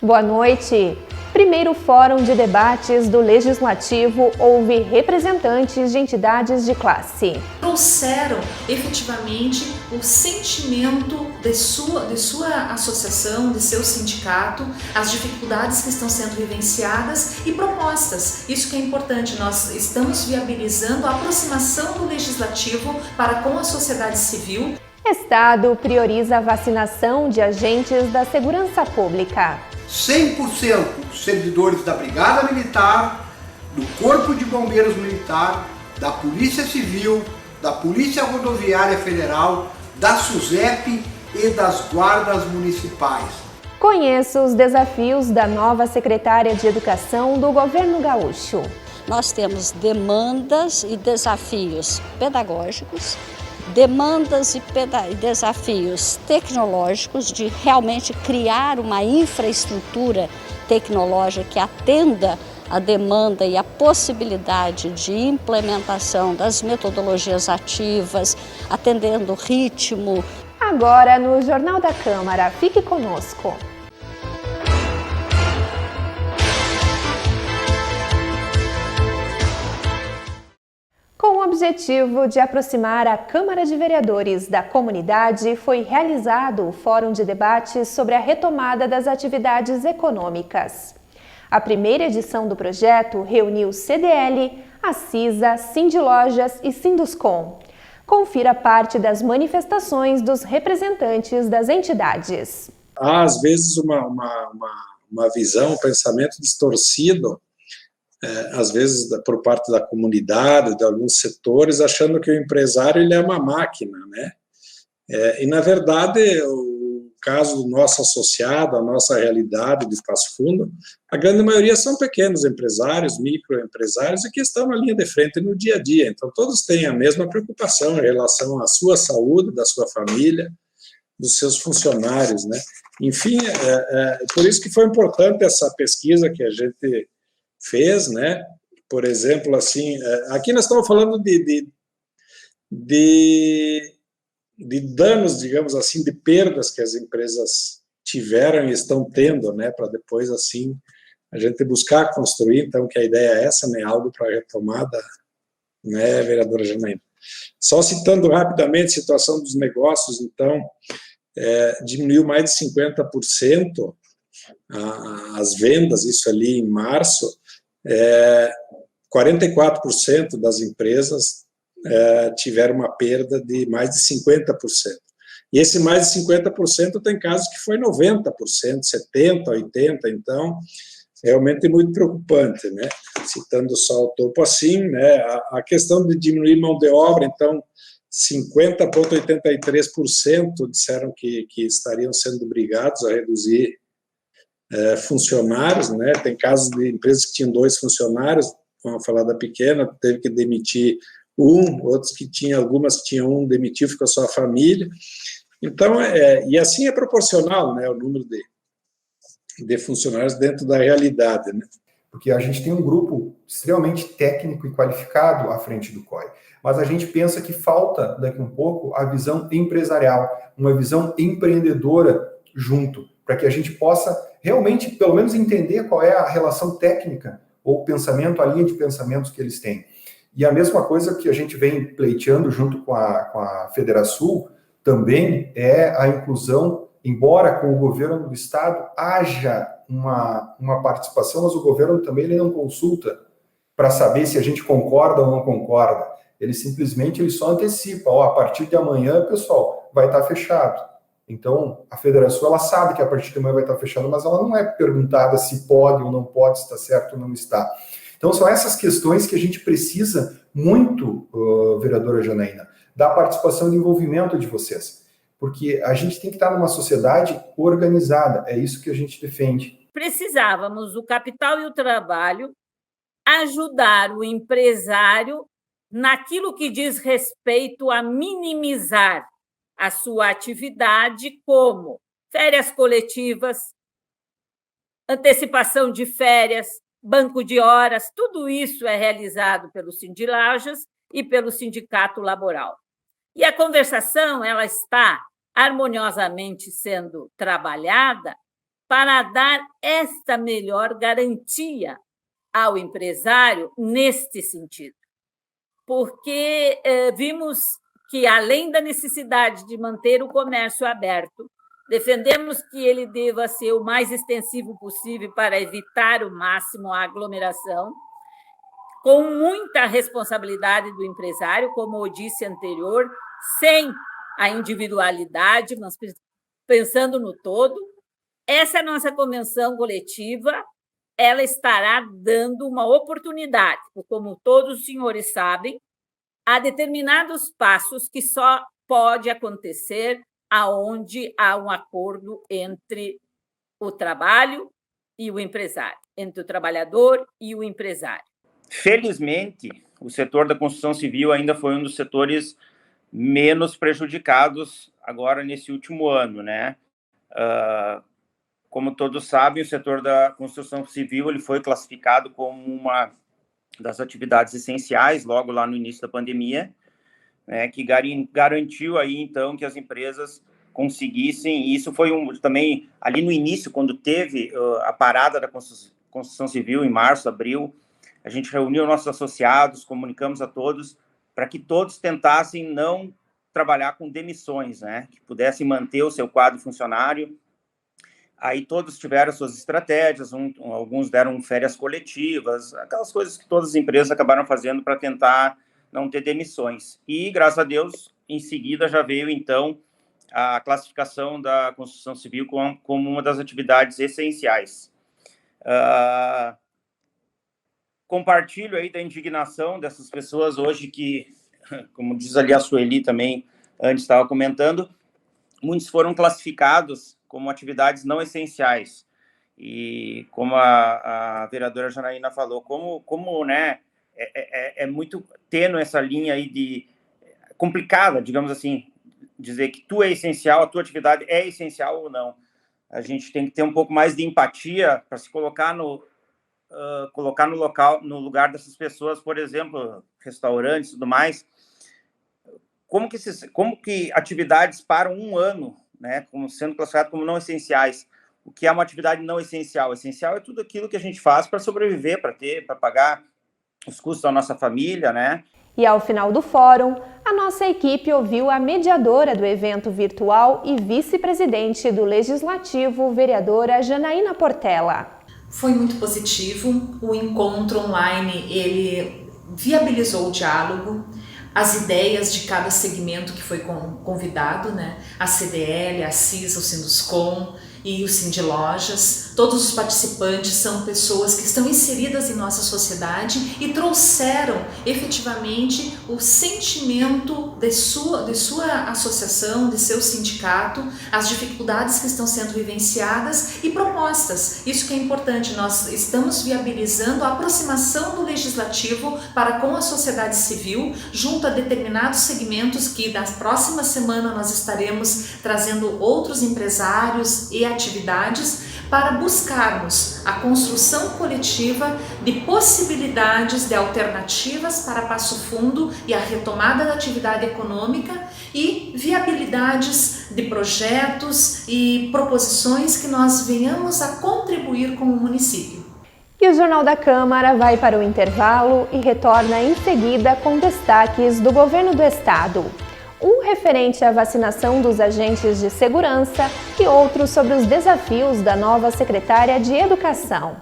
Boa noite. Primeiro Fórum de Debates do Legislativo houve representantes de entidades de classe. Trouxeram efetivamente o sentimento de sua associação, de seu sindicato, as dificuldades que estão sendo vivenciadas e propostas. Isso que é importante, nós estamos viabilizando a aproximação do Legislativo para com a sociedade civil. Estado prioriza a vacinação de agentes da segurança pública. 100% servidores da Brigada Militar, do Corpo de Bombeiros Militar, da Polícia Civil, da Polícia Rodoviária Federal, da SUSEP e das guardas municipais. Conheça os desafios da nova secretária de Educação do Governo Gaúcho. Nós temos demandas e desafios pedagógicos, demandas e desafios tecnológicos de realmente criar uma infraestrutura tecnológica que atenda a demanda e a possibilidade de implementação das metodologias ativas, atendendo o ritmo. Agora no Jornal da Câmara, fique conosco. Com o objetivo de aproximar a Câmara de Vereadores da comunidade, foi realizado o Fórum de Debates sobre a retomada das atividades econômicas. A primeira edição do projeto reuniu CDL, a CISA, Sindilojas e Sinduscom. Confira parte das manifestações dos representantes das entidades. Há, às vezes, uma visão, um pensamento distorcido, às vezes por parte da comunidade, de alguns setores, achando que o empresário ele é uma máquina, né? E, na verdade, o caso do nosso associado, a nossa realidade de Passo Fundo, a grande maioria são pequenos empresários, microempresários, e que estão na linha de frente no dia a dia. Então, todos têm a mesma preocupação em relação à sua saúde, da sua família, dos seus funcionários, né? Enfim, por isso que foi importante essa pesquisa que a gente fez, né? Por exemplo, assim, aqui nós estamos falando de danos, digamos assim, de perdas que as empresas tiveram e estão tendo, né? Para depois, assim, a gente buscar construir, então, que a ideia é essa, né? Algo para retomada, né, vereadora Janaína? Só citando rapidamente a situação dos negócios, então, diminuiu mais de 50% as vendas, isso ali em março. 44% das empresas tiveram uma perda de mais de 50%. E esse mais de 50% tem casos que foi 90%, 70%, 80%, então, realmente muito preocupante, né? Citando só o topo assim, né? A questão de diminuir mão de obra, então, 50,83% disseram que estariam sendo obrigados a reduzir funcionários, né? Tem casos de empresas que tinham 2 funcionários, vamos falar da pequena, teve que demitir outros que tinham, algumas que tinham demitiu, ficou só a família. Então, e assim é proporcional, né, o número de funcionários dentro da realidade, né? Porque a gente tem um grupo extremamente técnico e qualificado à frente do COI, mas a gente pensa que falta, daqui um pouco, a visão empresarial, uma visão empreendedora junto, para que a gente possa realmente, pelo menos, entender qual é a relação técnica ou pensamento, a linha de pensamentos que eles têm. E a mesma coisa que a gente vem pleiteando junto com a Federação também é a inclusão, embora com o governo do Estado haja uma participação, mas o governo também ele não consulta para saber se a gente concorda ou não concorda. Ele simplesmente só antecipa, a partir de amanhã, pessoal, vai estar fechado. Então, a federação, ela sabe que a partir de amanhã vai estar fechada, mas ela não é perguntada se pode ou não pode, se está certo ou não está. Então, são essas questões que a gente precisa muito, vereadora Janaína, da participação e do envolvimento de vocês. Porque a gente tem que estar numa sociedade organizada, é isso que a gente defende. Precisávamos, o capital e o trabalho, ajudar o empresário naquilo que diz respeito a minimizar a sua atividade, como férias coletivas, antecipação de férias, banco de horas, tudo isso é realizado pelo Sindilajas e pelo Sindicato Laboral. E a conversação ela está harmoniosamente sendo trabalhada para dar esta melhor garantia ao empresário neste sentido. Porque vimos que, além da necessidade de manter o comércio aberto, defendemos que ele deva ser o mais extensivo possível para evitar o máximo a aglomeração, com muita responsabilidade do empresário, como eu disse anterior, sem a individualidade, mas pensando no todo. Essa nossa convenção coletiva, ela estará dando uma oportunidade, como todos os senhores sabem, há determinados passos que só pode acontecer aonde há um acordo entre o trabalho e o empresário, entre o trabalhador e o empresário. Felizmente, o setor da construção civil ainda foi um dos setores menos prejudicados agora nesse último ano, né? Como todos sabem, o setor da construção civil ele foi classificado como uma das atividades essenciais logo lá no início da pandemia, né, que garantiu aí então que as empresas conseguissem, e isso foi também ali no início, quando teve a parada da construção civil em março, abril, a gente reuniu nossos associados, comunicamos a todos para que todos tentassem não trabalhar com demissões, né, que pudessem manter o seu quadro funcionário. Aí todos tiveram suas estratégias, alguns deram férias coletivas, aquelas coisas que todas as empresas acabaram fazendo para tentar não ter demissões. E, graças a Deus, em seguida já veio, então, a classificação da construção civil como uma das atividades essenciais. Compartilho aí da indignação dessas pessoas hoje que, como diz ali a Sueli também, antes estava comentando, muitos foram classificados como atividades não essenciais. E como a vereadora Janaína falou, como né, é muito tênue essa linha aí complicada, digamos assim, dizer que tu é essencial, a tua atividade é essencial ou não. A gente tem que ter um pouco mais de empatia para se colocar no lugar dessas pessoas, por exemplo, restaurantes e tudo mais. Como que atividades param um ano, né, como sendo classificadas como não essenciais? O que é uma atividade não essencial? Essencial é tudo aquilo que a gente faz para sobreviver, para pagar os custos da nossa família, né? E ao final do fórum, a nossa equipe ouviu a mediadora do evento virtual e vice-presidente do Legislativo, vereadora Janaína Portela. Foi muito positivo. O encontro online, ele viabilizou o diálogo, as ideias de cada segmento que foi convidado, né? A CDL, a CISA, o Sinduscom e o Sindilojas. Todos os participantes são pessoas que estão inseridas em nossa sociedade e trouxeram efetivamente o sentimento de sua associação, de seu sindicato, as dificuldades que estão sendo vivenciadas e propostas. Isso que é importante, nós estamos viabilizando a aproximação do legislativo para com a sociedade civil, junto a determinados segmentos que na próxima semana nós estaremos trazendo outros empresários e atividades para buscarmos a construção coletiva de possibilidades de alternativas para Passo Fundo e a retomada da atividade econômica e viabilidades de projetos e proposições que nós venhamos a contribuir com o município. E o Jornal da Câmara vai para o intervalo e retorna em seguida com destaques do Governo do Estado. Um referente à vacinação dos agentes de segurança e outro sobre os desafios da nova secretária de Educação.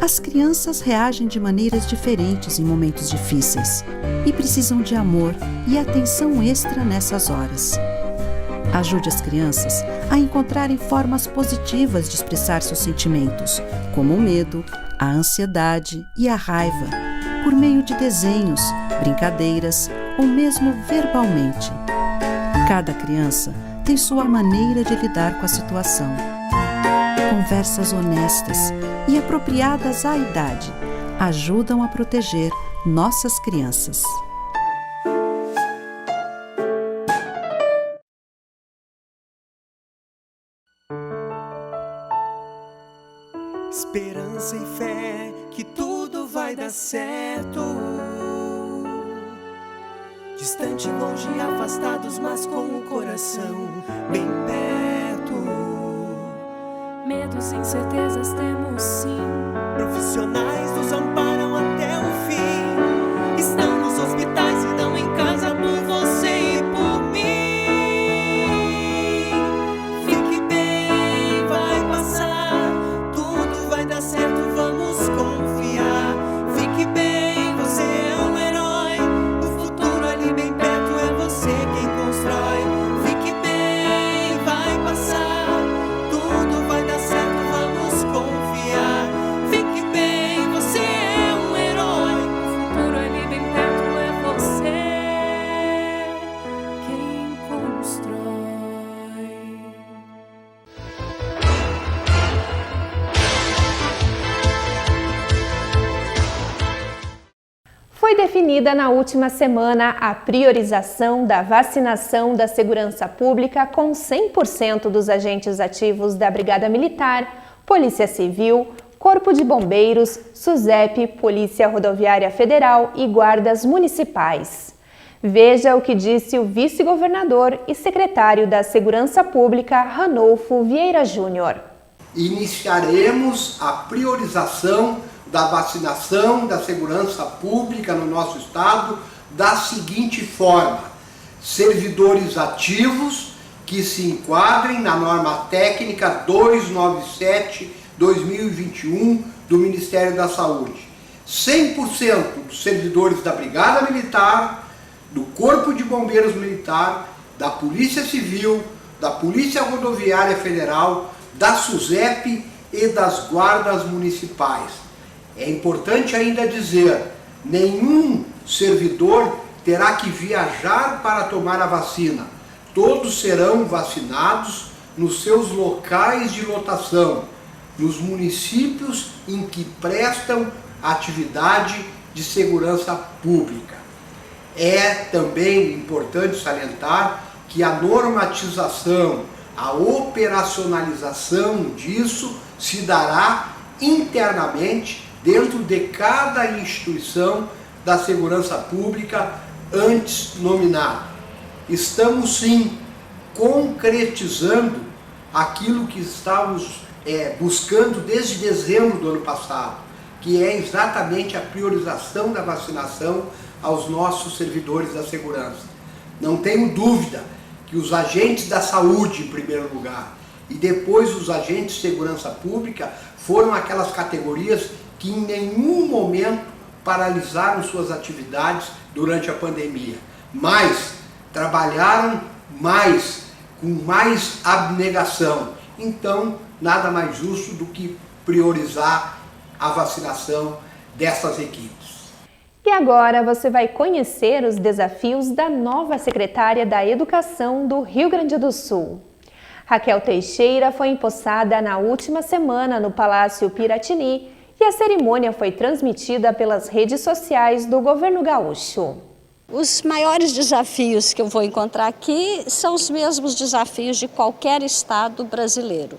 As crianças reagem de maneiras diferentes em momentos difíceis e precisam de amor e atenção extra nessas horas. Ajude as crianças a encontrarem formas positivas de expressar seus sentimentos, como o medo, a ansiedade e a raiva, por meio de desenhos, brincadeiras ou mesmo verbalmente. Cada criança tem sua maneira de lidar com a situação. Conversas honestas e apropriadas à idade ajudam a proteger nossas crianças. Esperança e fé que tudo certo. Distante, longe, afastados, mas com o coração bem perto. Medos e incertezas temos sim. Profissionais nos amparam até o fim. Estão nos hospitais e não em casa por você e por mim. Fique bem, vai passar. Tudo vai dar certo, vamos confiar. Fique bem, você é um herói. O futuro ali bem perto é você quem constrói. Fique bem, vai passar. Tudo vai dar certo, vamos confiar. Fique bem, você é um herói. O futuro ali bem perto é você quem constrói. Foi definida na última semana a priorização da vacinação da segurança pública com 100% dos agentes ativos da Brigada Militar, Polícia Civil, Corpo de Bombeiros, SUSEP, Polícia Rodoviária Federal e guardas municipais. Veja o que disse o vice-governador e secretário da Segurança Pública, Ranolfo Vieira Júnior. Iniciaremos a priorização da vacinação da segurança pública no nosso estado da seguinte forma: servidores ativos que se enquadrem na norma técnica 297/2021 do Ministério da Saúde. 100% dos servidores da Brigada Militar, do Corpo de Bombeiros Militar, da Polícia Civil, da Polícia Rodoviária Federal, da SUSEP e das guardas municipais. É importante ainda dizer, nenhum servidor terá que viajar para tomar a vacina. Todos serão vacinados nos seus locais de lotação, nos municípios em que prestam atividade de segurança pública. É também importante salientar que a normatização, a operacionalização disso se dará internamente dentro de cada instituição da segurança pública antes nominada. Estamos sim concretizando aquilo que estávamos buscando desde dezembro do ano passado, que é exatamente a priorização da vacinação aos nossos servidores da segurança. Não tenho dúvida que os agentes da saúde, em primeiro lugar, e depois os agentes de segurança pública foram aquelas categorias que em nenhum momento paralisaram suas atividades durante a pandemia, mas trabalharam mais, com mais abnegação. Então, nada mais justo do que priorizar a vacinação dessas equipes. E agora você vai conhecer os desafios da nova secretária da Educação do Rio Grande do Sul. Raquel Teixeira foi empossada na última semana no Palácio Piratini e a cerimônia foi transmitida pelas redes sociais do governo gaúcho. Os maiores desafios que eu vou encontrar aqui são os mesmos desafios de qualquer estado brasileiro.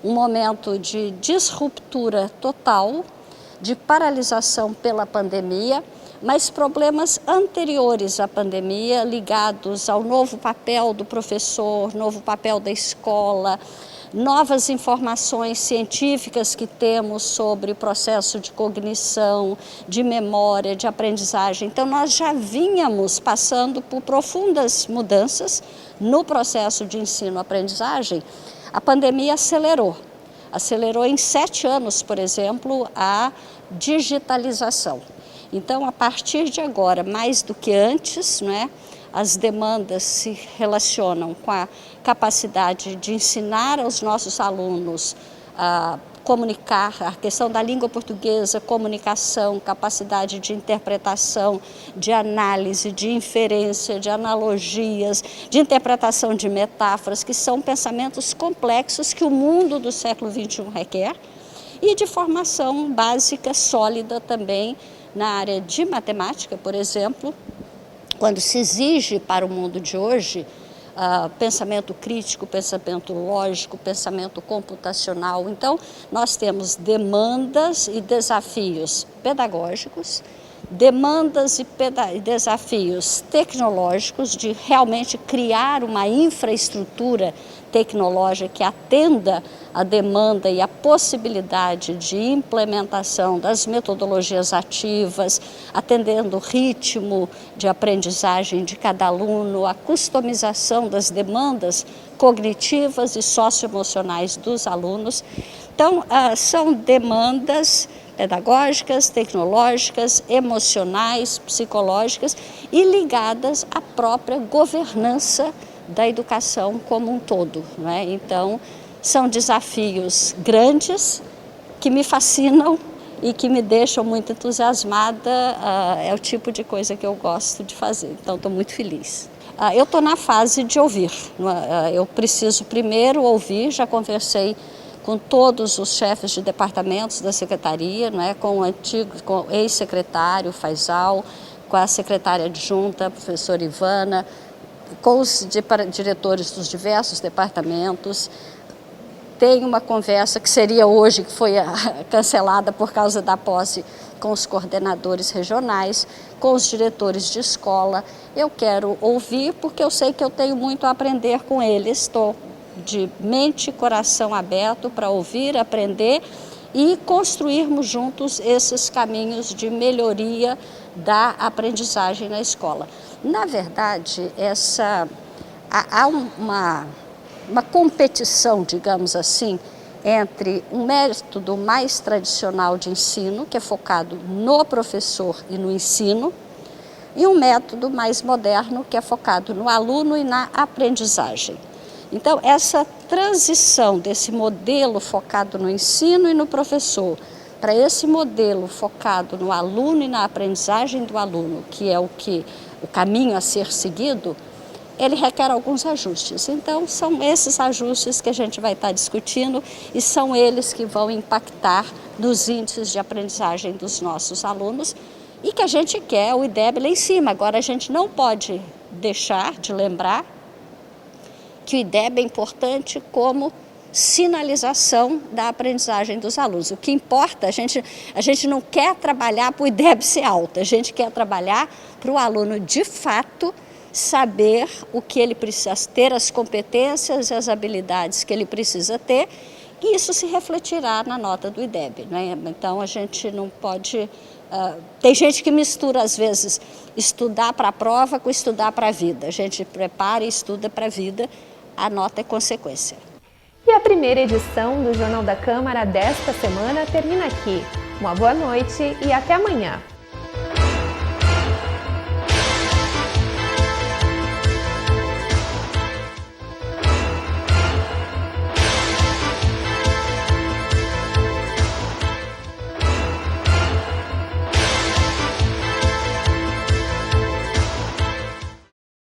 Um momento de disruptura total, de paralisação pela pandemia, mas problemas anteriores à pandemia ligados ao novo papel do professor, novo papel da escola, novas informações científicas que temos sobre o processo de cognição, de memória, de aprendizagem. Então, nós já vínhamos passando por profundas mudanças no processo de ensino-aprendizagem. A pandemia acelerou em 7 anos, por exemplo, a digitalização. Então, a partir de agora, mais do que antes, as demandas se relacionam com a capacidade de ensinar aos nossos alunos a comunicar, a questão da língua portuguesa, comunicação, capacidade de interpretação, de análise, de inferência, de analogias, de interpretação de metáforas, que são pensamentos complexos que o mundo do século XXI requer, e de formação básica, sólida também na área de matemática, por exemplo, quando se exige para o mundo de hoje pensamento crítico, pensamento lógico, pensamento computacional. Então, nós temos demandas e desafios pedagógicos, demandas e desafios tecnológicos, de realmente criar uma infraestrutura tecnológica que atenda a demanda e a possibilidade de implementação das metodologias ativas, atendendo o ritmo de aprendizagem de cada aluno, a customização das demandas cognitivas e socioemocionais dos alunos. Então, são demandas pedagógicas, tecnológicas, emocionais, psicológicas e ligadas à própria governança da educação como um todo, né? Então, são desafios grandes que me fascinam e que me deixam muito entusiasmada, é o tipo de coisa que eu gosto de fazer, então estou muito feliz. Eu estou na fase de ouvir, eu preciso primeiro ouvir, já conversei com todos os chefes de departamentos da secretaria, né, com o ex-secretário Faisal, com a secretária adjunta, a professora Ivana, com os diretores dos diversos departamentos. Tem uma conversa que seria hoje, que foi cancelada por causa da posse, com os coordenadores regionais, com os diretores de escola. Eu quero ouvir porque eu sei que eu tenho muito a aprender com eles. Estou de mente e coração aberto para ouvir, aprender e construirmos juntos esses caminhos de melhoria da aprendizagem na escola. Na verdade, há uma competição, digamos assim, entre um método mais tradicional de ensino, que é focado no professor e no ensino, e um método mais moderno, que é focado no aluno e na aprendizagem. Então, essa transição desse modelo focado no ensino e no professor para esse modelo focado no aluno e na aprendizagem do aluno, que é o caminho a ser seguido, ele requer alguns ajustes. Então, são esses ajustes que a gente vai estar discutindo e são eles que vão impactar nos índices de aprendizagem dos nossos alunos e que a gente quer o IDEB lá em cima. Agora, a gente não pode deixar de lembrar que o IDEB é importante como sinalização da aprendizagem dos alunos. O que importa, a gente não quer trabalhar para o IDEB ser alto, a gente quer trabalhar para o aluno, de fato, saber o que ele precisa ter, as competências e as habilidades que ele precisa ter, e isso se refletirá na nota do IDEB, né? Então, a gente não pode... tem gente que mistura, às vezes, estudar para a prova com estudar para a vida. A gente prepara e estuda para a vida, a nota é consequência. E a primeira edição do Jornal da Câmara desta semana termina aqui. Uma boa noite e até amanhã.